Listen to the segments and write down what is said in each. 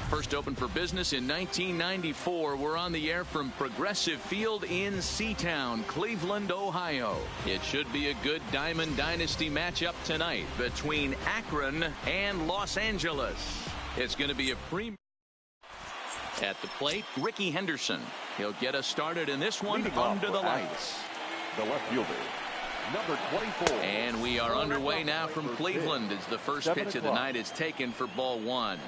First opened for business in 1994. We're on the air from Progressive Field in Seatown, Cleveland, Ohio. It should be a good Diamond Dynasty matchup tonight between Akron and Los Angeles. It's going to be a premium. At the plate, Ricky Henderson. He'll get us started in this one under the lights. The left fielder, number 24. And we are underway now from Cleveland as the first pitch of the night is taken for ball one.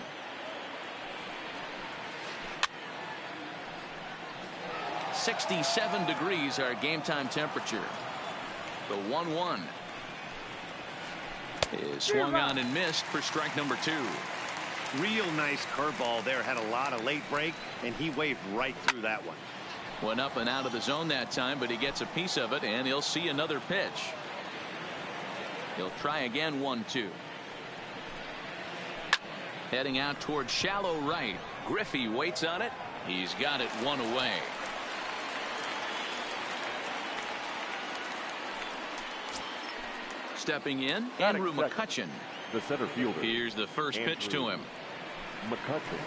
67 degrees our game time temperature. The 1-1 is swung on and missed for strike number 2. Real nice curveball there. Had a lot of late break, and he waved right through that one. Went up and out of the zone that time, but he gets a piece of it, and he'll see another pitch. He'll try again. 1-2. Heading out towards shallow right. Griffey waits on it. He's got it one away. Stepping in, Andrew McCutchen. The center fielder. Here's the first pitch to him. McCutchen.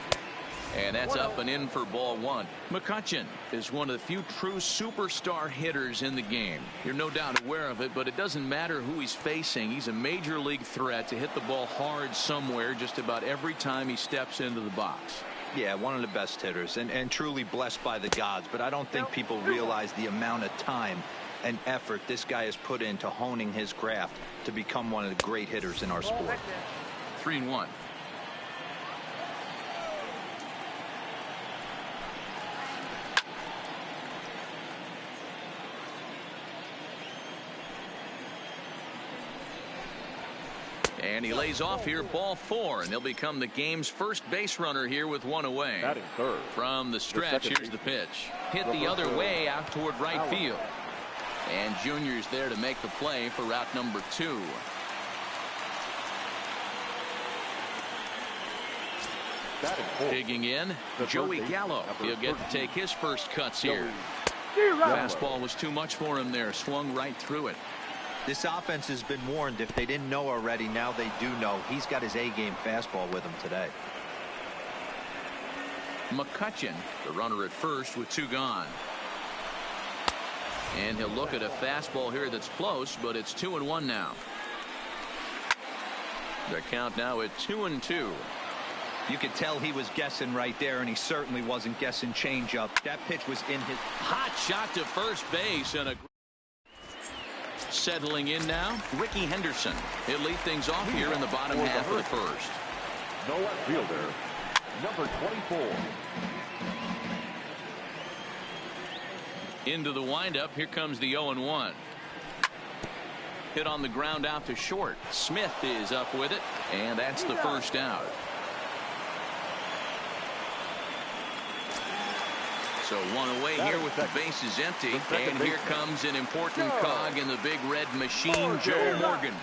And that's up and in for ball one. McCutchen is one of the few true superstar hitters in the game. You're no doubt aware of it, but it doesn't matter who he's facing. He's a major league threat to hit the ball hard somewhere just about every time he steps into the box. Yeah, one of the best hitters and truly blessed by the gods, but I don't think people realize the amount of time and effort this guy has put into honing his craft to become one of the great hitters in our sport. 3-1. And he lays off here, ball 4, and he'll become the game's first base runner here with one away. Batting third. From the stretch, here's the pitch. Hit the other way out toward right field. And Junior's there to make the play for route number 2. Digging in, Joey Gallo. He'll get to take his first cuts here. Fastball was too much for him there. Swung right through it. This offense has been warned. If they didn't know already, now they do know. He's got his A-game fastball with him today. McCutchen, the runner at first with 2 gone. And he'll look at a fastball here that's close, but it's 2-1 now. The count now at 2-2. You could tell he was guessing right there, and he certainly wasn't guessing changeup. That pitch was in his hot shot to first base, and a settling in now, Ricky Henderson. He'll lead things off here in the bottom half of the first. The left fielder, number 24. Into the windup. Here comes the 0-1. Hit on the ground out to short. Smith is up with it, and that's the first out. So one away here with the bases empty, and here comes an important cog in the big red machine, Joe Morgan.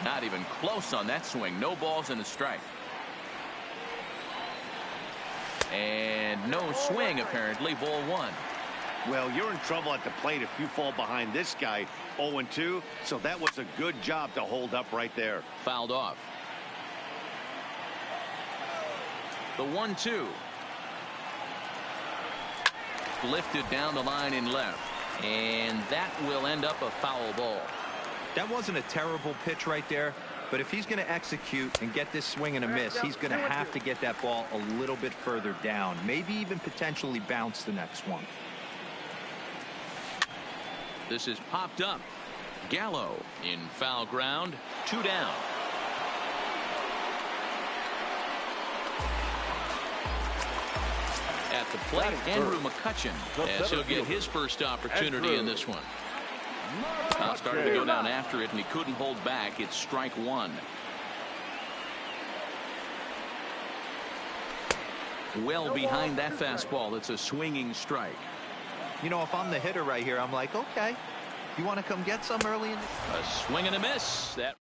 Not even close on that swing. No balls and a strike. And no swing apparently. Ball 1. Well, you're in trouble at the plate if you fall behind this guy. 0-2, so that was a good job to hold up right there. Fouled off. The 1-2. Lifted down the line in left, and that will end up a foul ball. That wasn't a terrible pitch right there, but if he's going to execute and get this swing and a miss, he's going to have to get that ball a little bit further down, maybe even potentially bounce the next one. This is popped up. Gallo in foul ground. 2 down. At the plate, Andrew McCutchen, as he'll get his first opportunity in this one. Started to go down after it, and he couldn't hold back. It's strike 1. Well behind that fastball. It's a swinging strike. You know, if I'm the hitter right here, I'm like, okay, you want to come get some early in the... A swing and a miss. That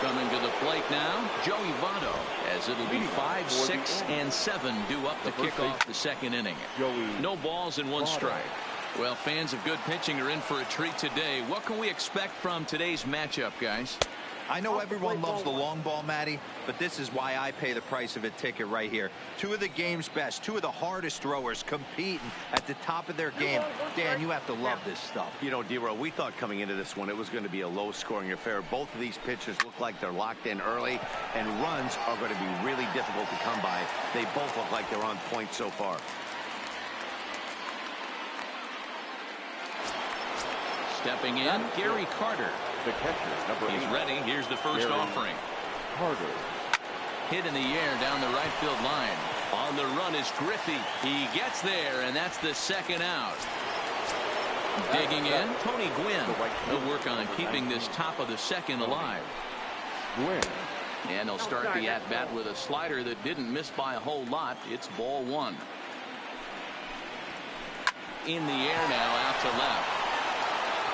coming to the plate now, Joey Votto, as it'll be 5, 6, and 7 due up to kick off the second inning. No balls and 1 strike. Well, fans of good pitching are in for a treat today. What can we expect from today's matchup, guys? I know everyone loves the long ball, Matty, but this is why I pay the price of a ticket right here. Two of the game's best, two of the hardest throwers competing at the top of their game. Dan, you have to love this stuff. You know, D-Row, we thought coming into this one it was going to be a low-scoring affair. Both of these pitchers look like they're locked in early, and runs are going to be really difficult to come by. They both look like they're on point so far. Stepping in, Gary Carter. The catcher, number 8. He's ready. Here's the first offering. Carter. Hit in the air down the right field line. On the run is Griffey. He gets there, and that's the second out. Digging in, Tony Gwynn. He'll work on keeping this top of the second alive. Gwynn. And he'll start the at-bat with a slider that didn't miss by a whole lot. It's ball one. In the air now, out to left.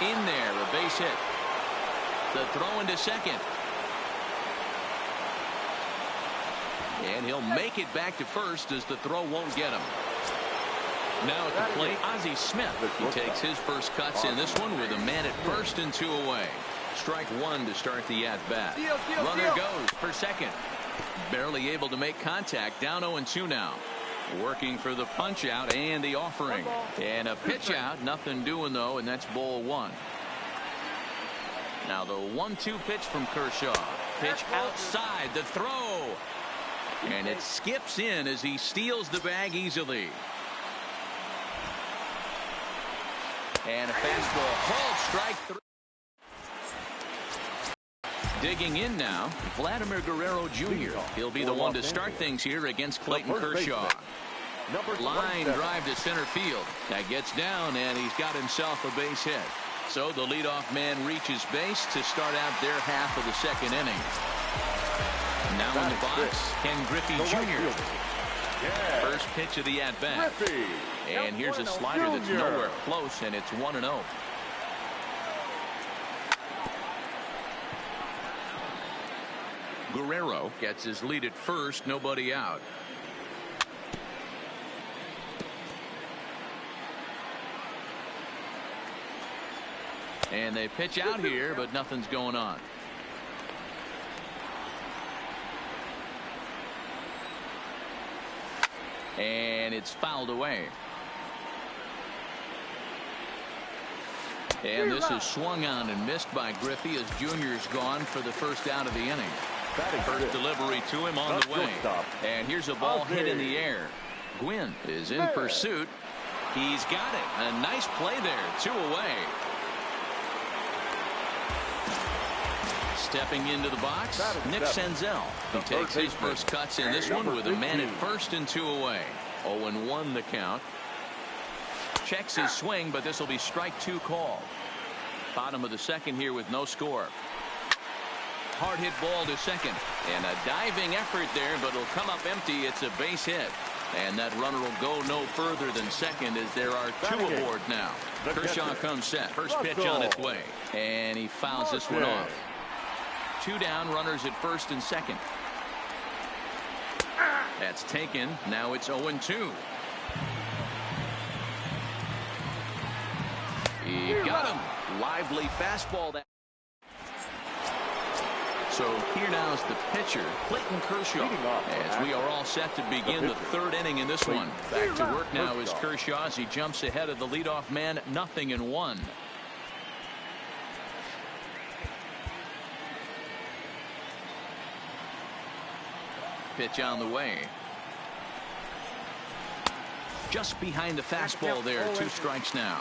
In there, a base hit. The throw into second. And he'll make it back to first as the throw won't get him. Now at the plate, Ozzie Smith. He takes his first cuts in this one with a man at first and 2 away. Strike one to start the at-bat. Runner goes for second. Barely able to make contact. Down 0-2 now. Working for the punch out and the offering. And a pitch out. Nothing doing though, and that's ball one. Now the 1-2 pitch from Kershaw. Pitch outside. The throw. And it skips in as he steals the bag easily. And a fastball called strike 3. Digging in now, Vladimir Guerrero Jr. He'll be the one to start things here against Clayton Kershaw. Line drive to center field. That gets down, and he's got himself a base hit. So the leadoff man reaches base to start out their half of the second inning. Now in the box, Ken Griffey Jr. First pitch of the at-bat. And here's a slider that's nowhere close, and it's 1-0. Guerrero gets his lead at first, nobody out. And they pitch out here, but nothing's going on. And it's fouled away. And this is swung on and missed by Griffey as Junior's gone for the first out of the inning. First delivery to him on the way. And here's a ball hit in the air. Gwynn is in pursuit. He's got it. A nice play there. 2 away. Stepping into the box, Nick Senzel. He takes his first cuts in this one with a man at first and 2 away. 0-1 the count. Checks his swing, but this will be strike 2 called. Bottom of the second here with no score. Hard hit ball to second. And a diving effort there, but it'll come up empty. It's a base hit. And that runner will go no further than second as there are 2 aboard now. Kershaw comes set. First pitch on its way. And he fouls this one off. 2 down, runners at first and second. That's taken. Now it's 0-2. He got him. Lively fastball. So here now is the pitcher, Clayton Kershaw, as we are all set to begin the 3rd inning in this one. Back to work now is Kershaw as he jumps ahead of the leadoff man, 0-1. Pitch on the way. Just behind the fastball there. 2 strikes now.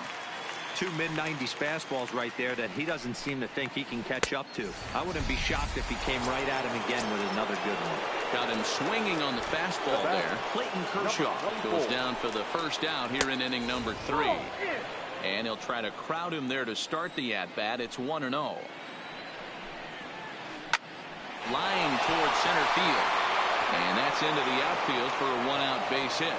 2 mid-90s fastballs right there that he doesn't seem to think he can catch up to. I wouldn't be shocked if he came right at him again with another good one. Got him swinging on the fastball there. Clayton Kershaw goes down for the first out here in inning number 3. And he'll try to crowd him there to start the at-bat. It's 1-0. Line towards center field. And that's into the outfield for a 1-out base hit.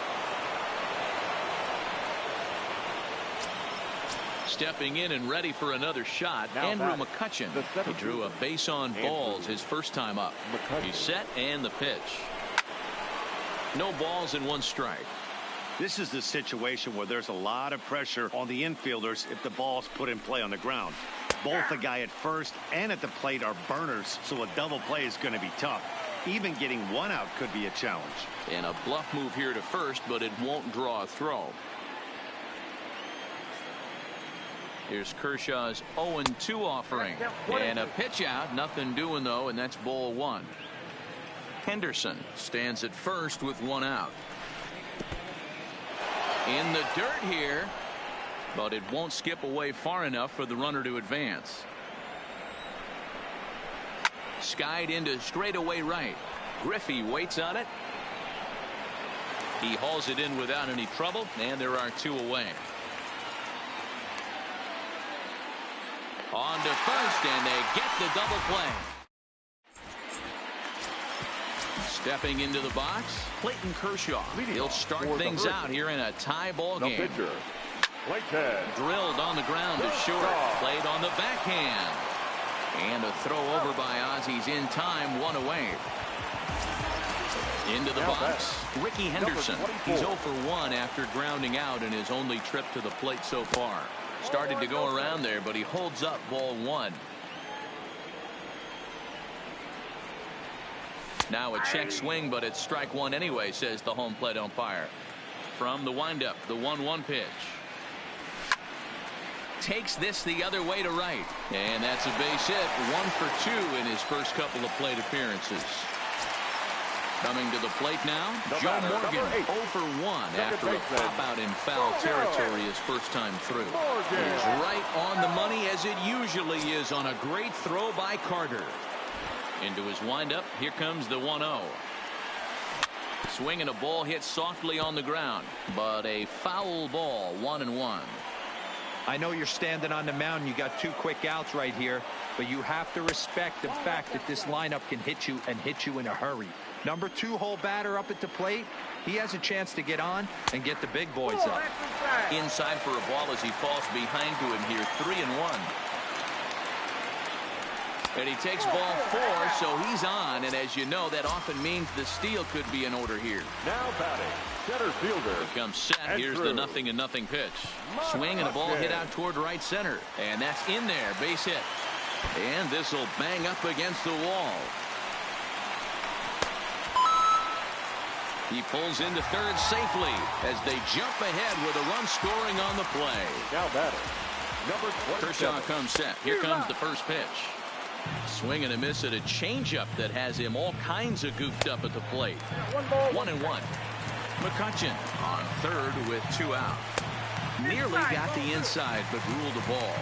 Stepping in and ready for another shot, Andrew McCutchen. He drew a base on balls his first time up. He's set and the pitch. No balls and 1 strike. This is the situation where there's a lot of pressure on the infielders if the ball's put in play on the ground. Both the guy at first and at the plate are burners, so a double play is going to be tough. Even getting one out could be a challenge. And a bluff move here to first, but it won't draw a throw. Here's Kershaw's 0-2 offering. And a pitch out. Nothing doing, though, and that's ball one. Henderson stands at first with one out. In the dirt here, but it won't skip away far enough for the runner to advance. Skied into straightaway right. Griffey waits on it. He hauls it in without any trouble, and there are two away. On to first, and they get the double play. Stepping into the box, Clayton Kershaw. He'll start things out here in a tie ball game. Drilled on the ground to short. Played on the backhand. And a throw over by Ozzy's in time, one away. Into the box, Ricky Henderson. He's 0 for 1 after grounding out in his only trip to the plate so far. Started to go around there, but he holds up ball one. Now a check swing, but it's strike one anyway, says the home plate umpire. From the windup, the 1-1 pitch. Takes this the other way to right. And that's a base hit. 1 for 2 in his first couple of plate appearances. Coming to the plate now, Joe Morgan, 0 for 1 after a pop out in foul territory his first time through. He's right on the money, as it usually is, on a great throw by Carter. Into his windup, here comes the 1-0. Swing and a ball hit softly on the ground, but a foul ball, 1-1. I know you're standing on the mound. You got 2 quick outs right here, but you have to respect the fact that this lineup can hit you and hit you in a hurry. Number 2 hole batter up at the plate. He has a chance to get on and get the big boys up. Inside for a ball as he falls behind to him here, 3-1. And he takes ball 4, so he's on, and as you know, that often means the steal could be in order here. Now batting, center fielder. Here comes set. Here's the 0-0 pitch. Swing and a ball hit out toward right center, and that's in there, base hit. And this will bang up against the wall. He pulls into third safely as they jump ahead with a run scoring on the play. Now batting, number 27. Kershaw comes set. Here comes the first pitch. Swing and a miss at a changeup that has him all kinds of goofed up at the plate. 1-1. McCutchen on third with 2 out. Nearly got the inside, but ruled the ball.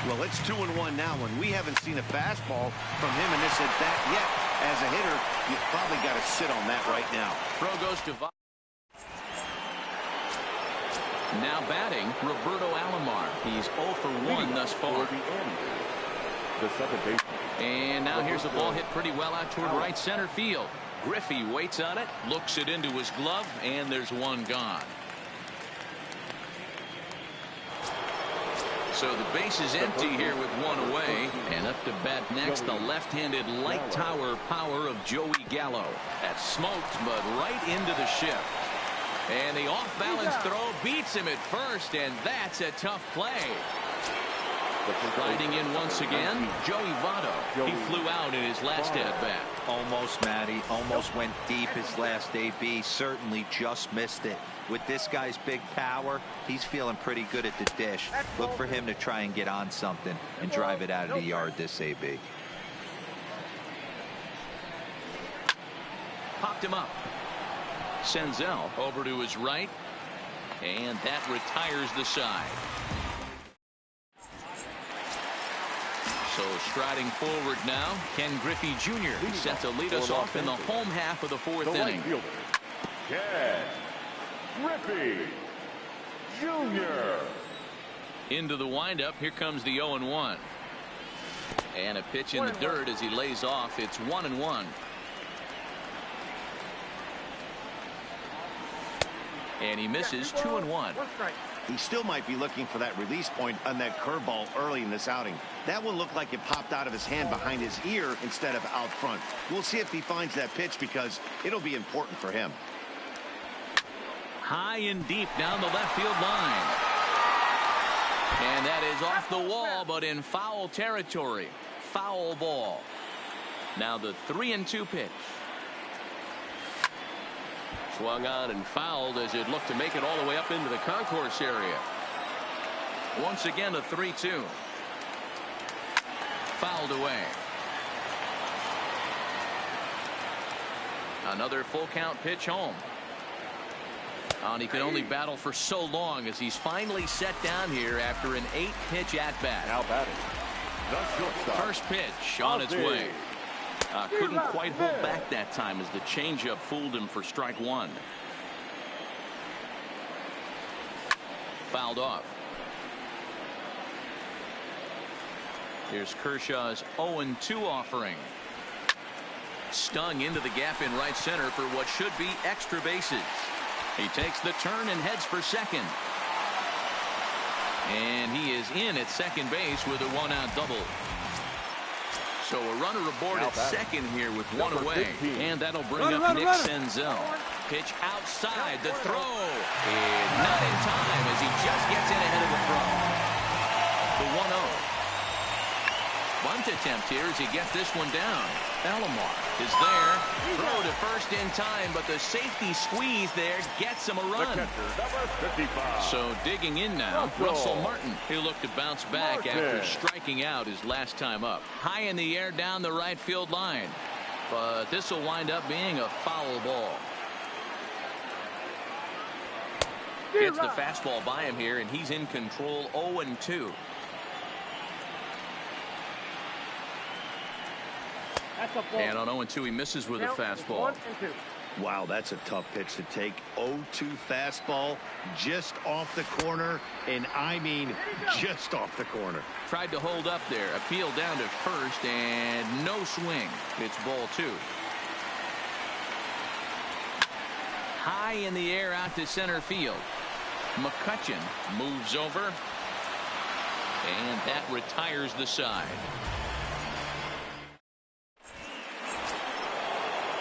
Well, it's 2-1 now, and we haven't seen a fastball from him in this at-bat yet. As a hitter, you've probably got to sit on that right now. Throw goes to now batting, Roberto Alomar. He's 0 for 1 thus far. The second base. And now here's a ball hit pretty well out toward right center field. Griffey waits on it, looks it into his glove, and there's one gone. So the base is empty here with 1 away, and up to bat next, the left-handed light tower power of Joey Gallo. That's smoked, but right into the shift. And the off-balance throw beats him at first, and that's a tough play. Riding in once again, Joey Votto. He flew out in his last at-bat. Almost, Matty. Almost went deep his last AB. Certainly just missed it. With this guy's big power, he's feeling pretty good at the dish. Look for him to try and get on something and drive it out of the yard this AB. Popped him up. Senzel over to his right, and that retires the side. So striding forward now, Ken Griffey Jr. set to lead us off in the home half of the 4th inning. Ken Griffey Jr. Into the windup, here comes the 0-1. And a pitch in the dirt as he lays off. It's 1-1. And he misses 2-1. He still might be looking for that release point on that curveball early in this outing. That one looked like it popped out of his hand behind his ear instead of out front. We'll see if he finds that pitch because it'll be important for him. High and deep down the left field line. And that is off the wall, but in foul territory. Foul ball. Now the 3-2 pitch. Swung on and fouled as it looked to make it all the way up into the concourse area. Once again, a 3-2. Fouled away. Another full count pitch home. And he can only battle for so long as he's finally set down here after an 8-pitch at-bat. Now batting, the shortstop. First pitch on its way. Couldn't quite hold back that time as the changeup fooled him for strike one. Fouled off. Here's Kershaw's 0-2 offering. Stung into the gap in right center for what should be extra bases. He takes the turn and heads for second. And he is in at second base with a one-out double. So a runner aboard at second here with one away. And that'll bring up Nick Senzel. Pitch outside the throw. And not in time as he just gets in ahead of the throw. The 1-0. Bunt attempt here as he gets this one down. Alomar is there. Throw to first in time, but the safety squeeze there gets him a run. So digging in now, Russell Martin. He'll look to bounce back after striking out his last time up. High in the air down the right field line. But this will wind up being a foul ball. Gets the fastball by him here, and he's in control. 0-2. And on 0-2 he misses with a fastball. Wow, that's a tough pitch to take. 0-2 fastball just off the corner, and I mean just off the corner. Tried to hold up there. Appeal down to first, and no swing. It's ball two. High in the air out to center field. McCutchen moves over, and that retires the side.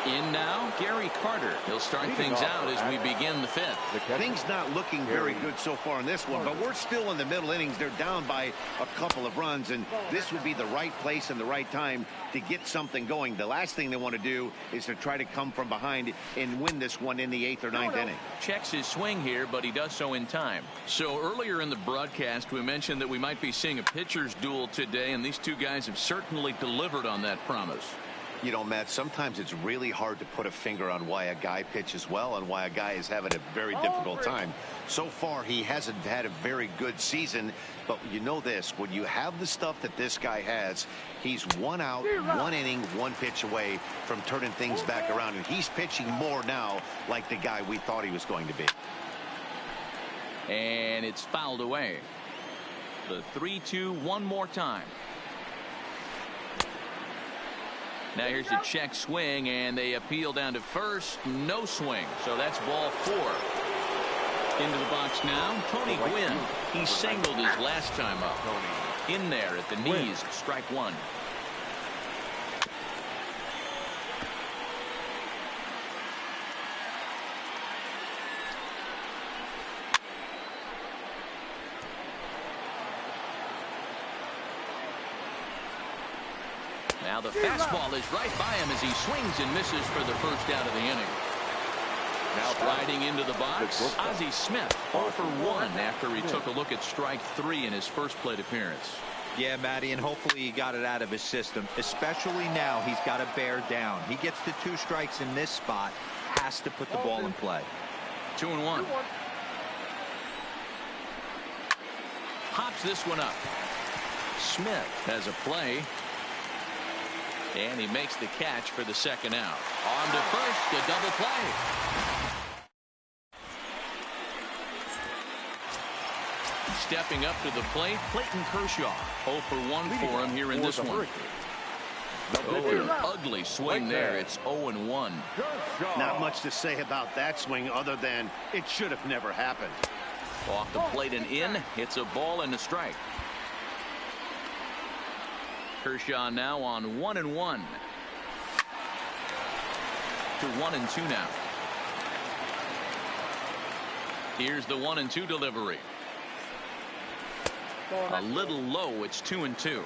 In now, Gary Carter. He'll start things out as we begin the fifth. Things not looking very good so far in this one, but we're still in the middle innings. They're down by a couple of runs, and this would be the right place and the right time to get something going. The last thing they want to do is to try to come from behind and win this one in the 8th or 9th inning. Checks his swing here, but he does so in time. So earlier in the broadcast, we mentioned that we might be seeing a pitcher's duel today, and these two guys have certainly delivered on that promise. You know, Matt, sometimes it's really hard to put a finger on why a guy pitches well and why a guy is having a very difficult time. So far, he hasn't had a very good season, but you know this, when you have the stuff that this guy has, he's 1 out, 1 inning, 1 pitch away from turning things back around, and he's pitching more now like the guy we thought he was going to be. And it's fouled away. The 3-2 one more time. Now here's a check swing, and they appeal down to first. No swing. So that's ball 4. Into the box now, Tony Gwynn. He singled his last time up. In there at the knees, strike one. Now the fastball is right by him as he swings and misses for the first out of the inning. Now sliding into the box, Ozzie Smith 0 for 1 after he took a look at strike 3 in his first plate appearance. Yeah, Matty, and hopefully he got it out of his system. Especially now, he's got to bear down. He gets the 2 strikes in this spot, has to put the ball in play. 2-1. Hops this one up. Smith has a play. And he makes the catch for the second out. On to first, a double play. Stepping up to the plate, Clayton Kershaw. 0 for 1 for him here in this one. Oh, an ugly swing there. It's 0-1. Not much to say about that swing other than it should have never happened. Off the plate and in. It's a ball and a strike. Kershaw now on 1-1. To 1-2 now. Here's the 1-2 delivery. A little low. It's 2-2.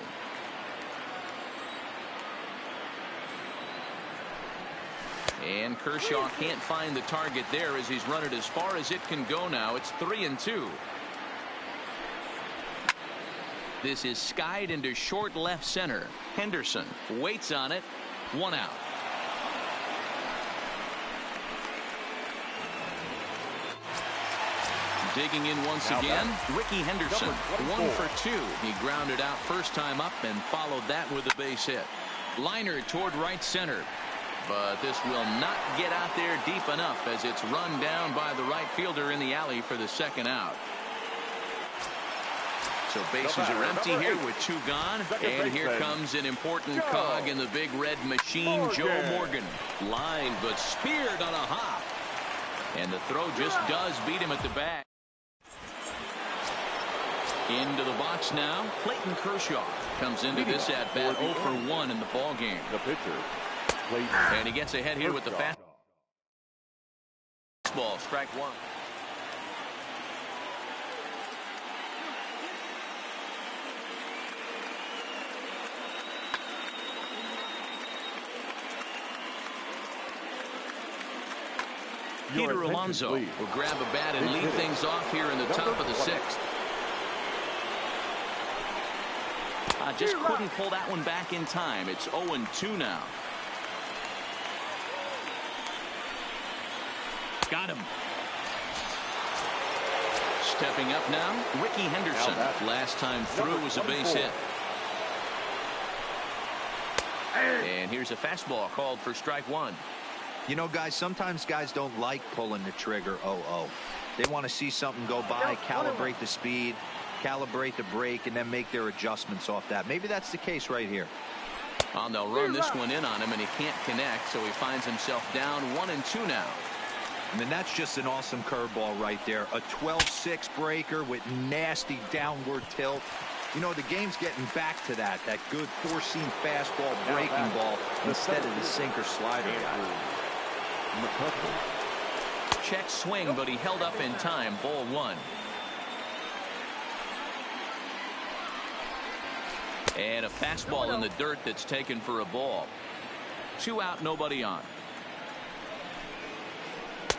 And Kershaw can't find the target there as he's run it as far as it can go now. It's 3-2. This is skied into short left center. Henderson waits on it. 1 out. Digging in once again, Ricky Henderson. 1 for 2. He grounded out first time up and followed that with a base hit. Liner toward right center. But this will not get out there deep enough as it's run down by the right fielder in the alley for the second out. So bases are empty here with 2 gone. And here comes an important cog in the big red machine, Joe Morgan. Lined but speared on a hop. And the throw just does beat him at the bag. Into the box now, Clayton Kershaw comes into this at bat 0 for 1 in the ball game. The pitcher. And he gets ahead here with the fastball. Strike 1. Peter Alonso will grab a bat and lead things off here in the top of the 6th. Just couldn't pull that one back in time. It's 0-2 now. Got him. Stepping up now, Ricky Henderson. Last time through was a base hit. And here's a fastball called for strike 1. You know, guys, sometimes guys don't like pulling the trigger 0-0. They want to see something go by, calibrate the speed, calibrate the brake, and then make their adjustments off that. Maybe that's the case right here. Well, they'll run this one in on him, and he can't connect, so he finds himself down 1-2 now. I mean, that's just an awesome curveball right there. A 12-6 breaker with nasty downward tilt. You know, the game's getting back to that good four-seam fastball breaking ball instead of the sinker slider guy. Check swing, but he held up in time. Ball 1. And a fastball in the dirt that's taken for a ball. 2 out, nobody on.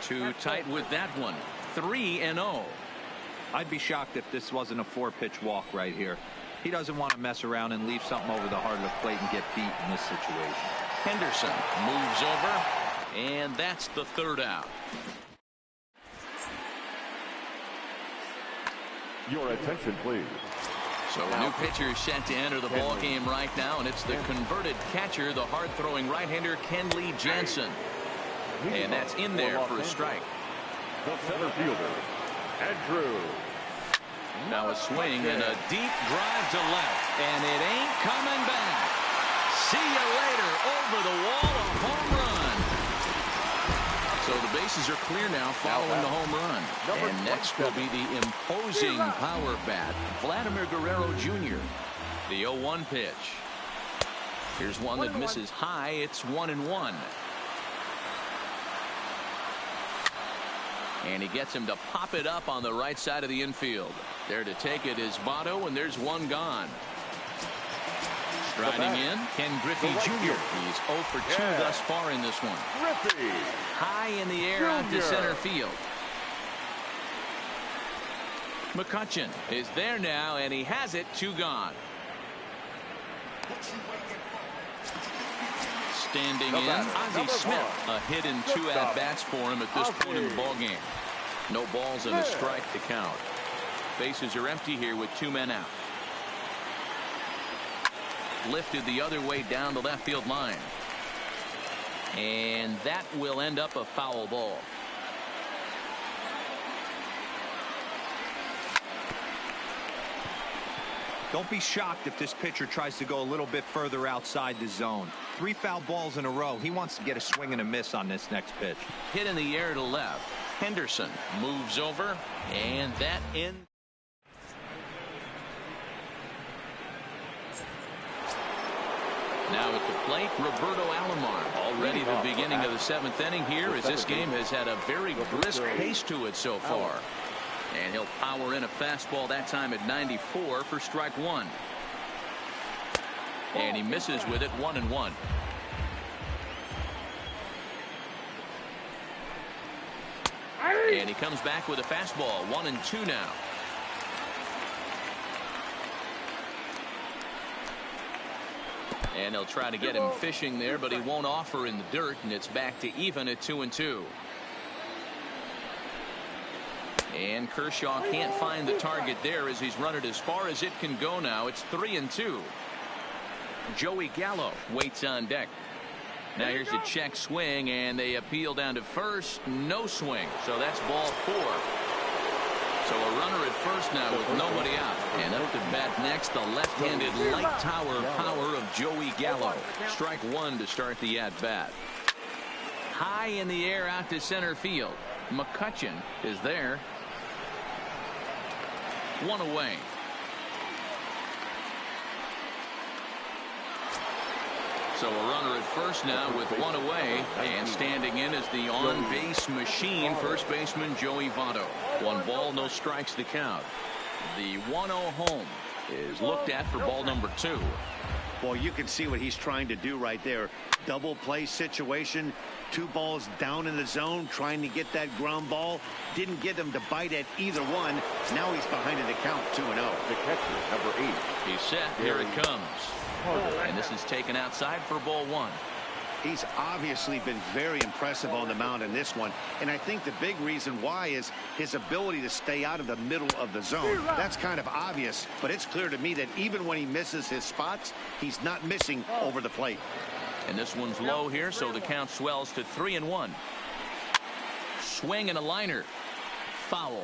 Too tight with that one. 3-0. I'd be shocked if this wasn't a 4-pitch walk right here. He doesn't want to mess around and leave something over the heart of the plate and get beat in this situation. Henderson moves over, and that's the 3rd out. Your attention, please. So a new pitcher set to enter the ball game right now, and it's the converted catcher, the hard-throwing right-hander Kenley Jansen. And that's in there for a strike. The center fielder, Andrew. Now a swing and a deep drive to left, and it ain't coming back. See you later. Over the wall, a home run. So the bases are clear now following the home run. And next will be the imposing power bat, Vladimir Guerrero Jr. The 0-1 pitch. Here's one that misses high. It's 1-1. And he gets him to pop it up on the right side of the infield. There to take it is Votto, and there's one gone. Striding in, Ken Griffey Jr. He's 0 for 2 thus far in this one. Griffey. High in the air out to center field. McCutchen is there now, and he has it. 2 gone. Standing in, Ozzie Smith. A hit in 2 at-bats for him at this point in the ballgame. No balls and a strike to count. Bases are empty here with 2 men out. Lifted the other way down the left field line. And that will end up a foul ball. Don't be shocked if this pitcher tries to go a little bit further outside the zone. 3 foul balls in a row. He wants to get a swing and a miss on this next pitch. Hit in the air to left. Henderson moves over, and that ends. Now at the plate, Roberto Alomar. Already the beginning of the 7th inning here, as this game has had a very brisk pace to it so far. And he'll power in a fastball that time at 94 for strike one. And he misses with it, 1-1. And he comes back with a fastball, 1-2 now. And they'll try to get him fishing there, but he won't offer in the dirt, and it's back to even at 2-2. And Kershaw can't find the target there as he's run it as far as it can go now. It's 3-2. Joey Gallo waits on deck. Now here's a check swing, and they appeal down to first. No swing, so that's ball 4. So a runner at first now with nobody out. And up to bat next, the left-handed light tower power of Joey Gallo. Strike one to start the at-bat. High in the air out to center field. McCutchen is there. One away. So a runner at first now with one away, and standing in is the on-base machine, first baseman Joey Votto. 1 ball, no strikes the count. The 1-0 home is looked at for ball number 2. Well, you can see what he's trying to do right there. Double play situation. 2 balls down in the zone, trying to get that ground ball. Didn't get him to bite at either one. Now he's behind in the count, 2-0. The catcher, number 8. He's set. Here it comes. And this is taken outside for ball 1. He's obviously been very impressive on the mound in this one, and I think the big reason why is his ability to stay out of the middle of the zone. That's kind of obvious, but it's clear to me that even when he misses his spots, he's not missing over the plate. And this one's low here, so the count swells to 3-1. Swing and a liner. Foul.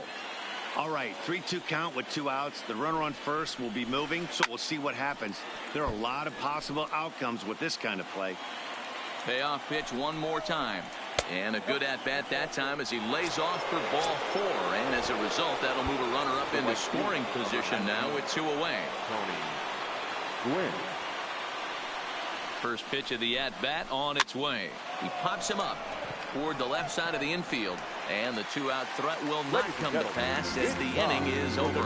All right, 3-2 count with 2 outs. The runner on first will be moving, so we'll see what happens. There are a lot of possible outcomes with this kind of play. Payoff pitch one more time. And a good at-bat that time as he lays off for ball 4. And as a result, that'll move a runner up into scoring position now with 2 away. Win. First pitch of the at-bat on its way. He pops him up toward the left side of the infield. And the 2-out threat will not come to pass as the inning is over.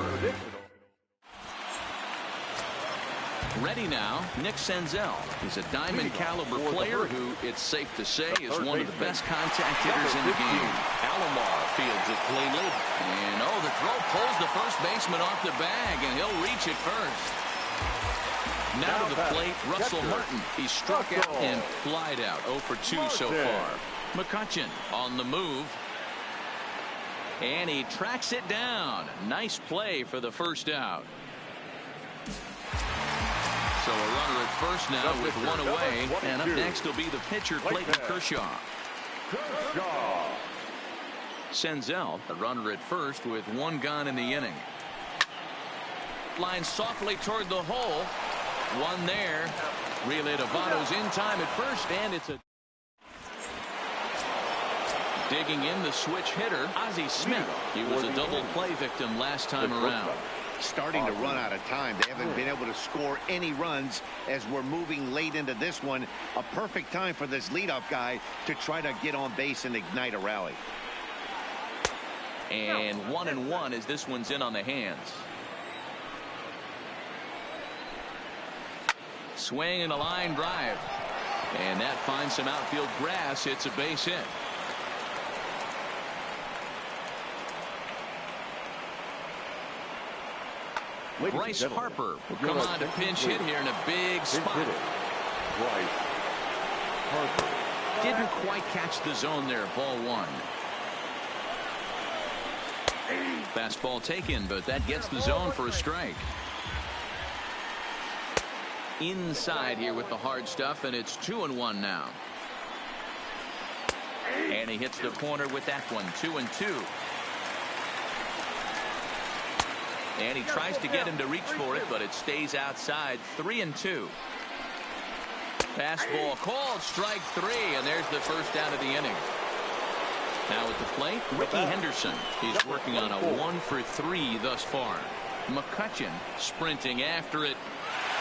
Ready now, Nick Senzel. He's a diamond caliber player who, it's safe to say, is one of the best contact hitters in the game. Alomar fields it cleanly. And the throw pulls the first baseman off the bag, and he'll reach it first. Now to the plate, Russell Martin. He struck out and flied out. 0 for 2 so far. McCutchen on the move. And he tracks it down. Nice play for the first out. So a runner at first now with 1 away. And up next will be the pitcher, Clayton Kershaw. Senzel, a runner at first with 1 gone in the inning. Line softly toward the hole. 1 there. Relay to Votto's in time at first, and it's a digging in the switch hitter, Ozzie Smith. He was a double play victim last time around. Starting to run out of time. They haven't been able to score any runs as we're moving late into this one. A perfect time for this leadoff guy to try to get on base and ignite a rally. And 1-1 as this one's in on the hands. Swing and a line drive. And that finds some outfield grass. It's a base hit. Bryce Harper will come on to pinch hit here in a big spot. Bryce Harper. Didn't quite catch the zone there. Ball 1. Fastball taken, but that gets the zone for a strike. Inside here with the hard stuff, and it's 2-1 now. And he hits the corner with that one. 2-2. And he tries to get him to reach for it, but it stays outside. 3-2. Fastball called, strike 3, and there's the first out of the inning. Now at the plate, Ricky Henderson. He's working on a 1 for 3 thus far. McCutchen sprinting after it,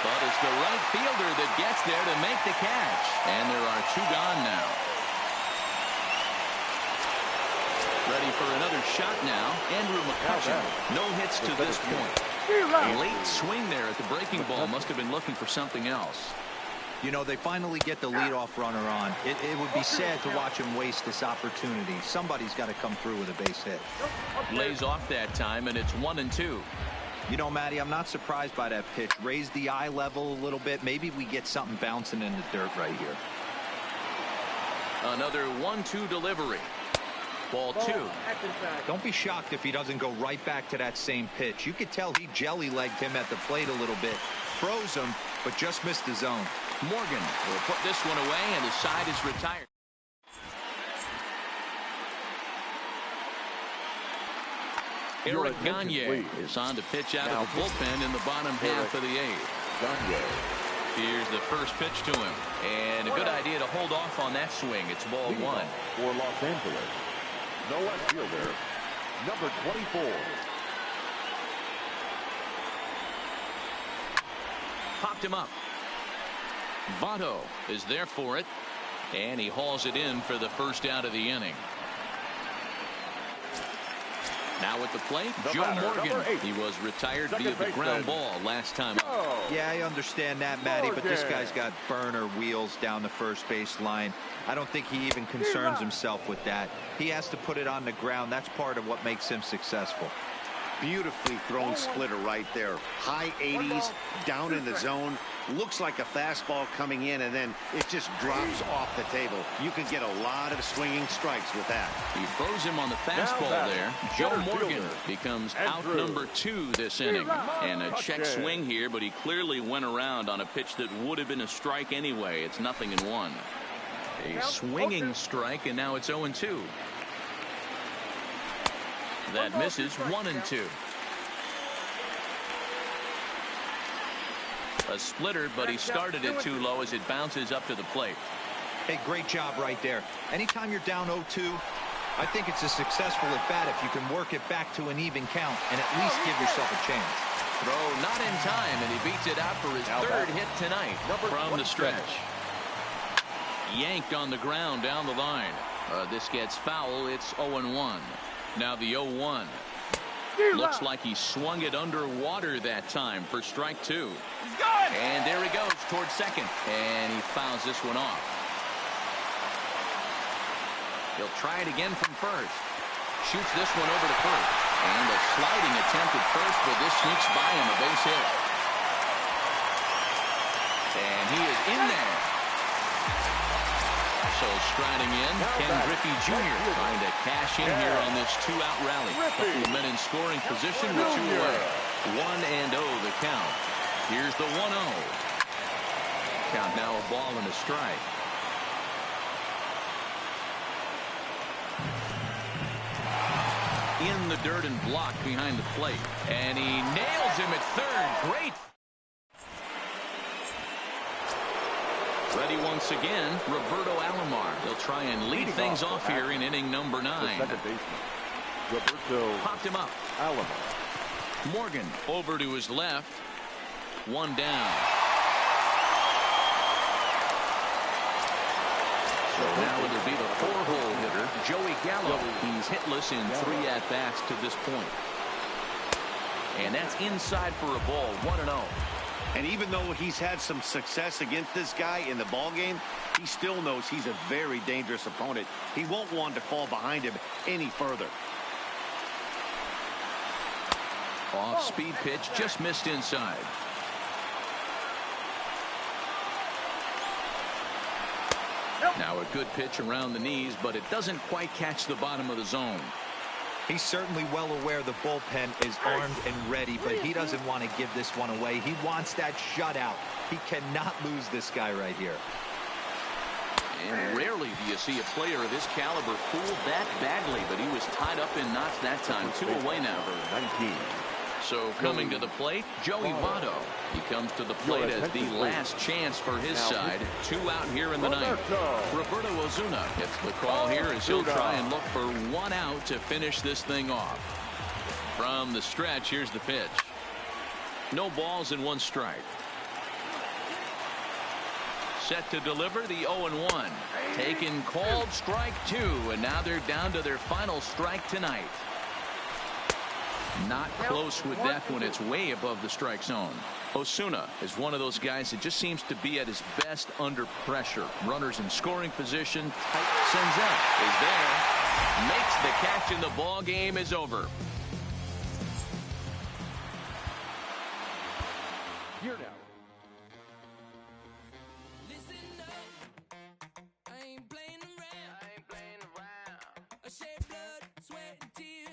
but it's the right fielder that gets there to make the catch. And there are 2 gone now. Ready for another shot now. Andrew McCutcheon. No hits to this point. A late swing there at the breaking ball. Must have been looking for something else. You know, they finally get the leadoff runner on. It would be sad to watch him waste this opportunity. Somebody's got to come through with a base hit. Lays off that time, and it's 1-2. You know, Matty, I'm not surprised by that pitch. Raise the eye level a little bit. Maybe we get something bouncing in the dirt right here. Another 1-2 delivery. Ball 2. Don't be shocked if he doesn't go right back to that same pitch. You could tell he jelly-legged him at the plate a little bit. Froze him, but just missed the zone. Morgan will put this one away, and his side is retired. Eric Gagne is on to pitch out of the bullpen in the bottom half of the 8th. Here's the first pitch to him, and a good idea to hold off on that swing. It's ball 1. For Los Angeles, no left fielder, number 24. Popped him up. Votto is there for it, and he hauls it in for the first out of the inning. Now at the plate, Joe Morgan. He was retired via the ground ball last time. Yeah, I understand that, Matty, but this guy's got burner wheels down the first base line. I don't think he even concerns himself with that. He has to put it on the ground. That's part of what makes him successful. Beautifully thrown splitter right there. High 80s, down in the zone. Looks like a fastball coming in, and then it just drops off the table. You can get a lot of swinging strikes with that. He throws him on the fastball there. Joe Morgan becomes out number 2 this inning. And a check swing here, but he clearly went around on a pitch that would have been a strike anyway. It's 0-1. A swinging strike, and now it's 0-2. That misses. 1-2. A splitter, but he started it too low as it bounces up to the plate. Hey, great job right there. Anytime you're down 0-2, I think it's a successful at bat if you can work it back to an even count and at least give yourself a chance. Throw not in time, and he beats it out for his third hit tonight from the stretch. Yanked on the ground down the line. This gets foul. It's 0-1. Now the 0-1. Looks like he swung it underwater that time for strike 2. And there he goes towards second. And he fouls this one off. He'll try it again from first. Shoots this one over to first. And a sliding attempt at first, but this sneaks by him, a base hit. And he is in there. So striding in, Ken Griffey Jr. trying to cash in here on this 2-out rally. Couple of men in scoring position with 2 away. 1-0 the count. Here's the 1-0. Count now a ball and a strike. In the dirt and blocked behind the plate. And he nails him at third. Great. Ready once again, Roberto Alomar. They'll try and lead things off here in inning number 9. Second baseman, Roberto Popped him up. Alomar. Morgan over to his left. 1 down. So now it'll be the 4-hole hitter, Joey Gallo. He's hitless in 3 at-bats to this point. And that's inside for a ball, 1-0. And even though he's had some success against this guy in the ball game, he still knows he's a very dangerous opponent. He won't want to fall behind him any further. Off-speed pitch, just missed inside. Now a good pitch around the knees, but it doesn't quite catch the bottom of the zone. He's certainly well aware the bullpen is armed and ready, but he doesn't want to give this one away. He wants that shutout. He cannot lose this guy right here. And rarely do you see a player of this caliber fooled that badly, but he was tied up in knots that time. 2 away now. 19. So coming to the plate, Joey Votto. He comes to the plate as the last chance for his side. 2 out here in the 9th. Roberto Ozuna gets the call here as he'll try and look for 1 out to finish this thing off. From the stretch, here's the pitch. No balls and 1 strike. set to deliver the 0-1. Taking called strike 2, and now they're down to their final strike tonight. Not close with that one. It's way above the strike zone. Osuna is one of those guys that just seems to be at his best under pressure. Runners in scoring position. Senzel is there. Makes the catch, and the ball game is over. Here now. Listen up, I ain't playing around. I shed blood, sweat, and tears.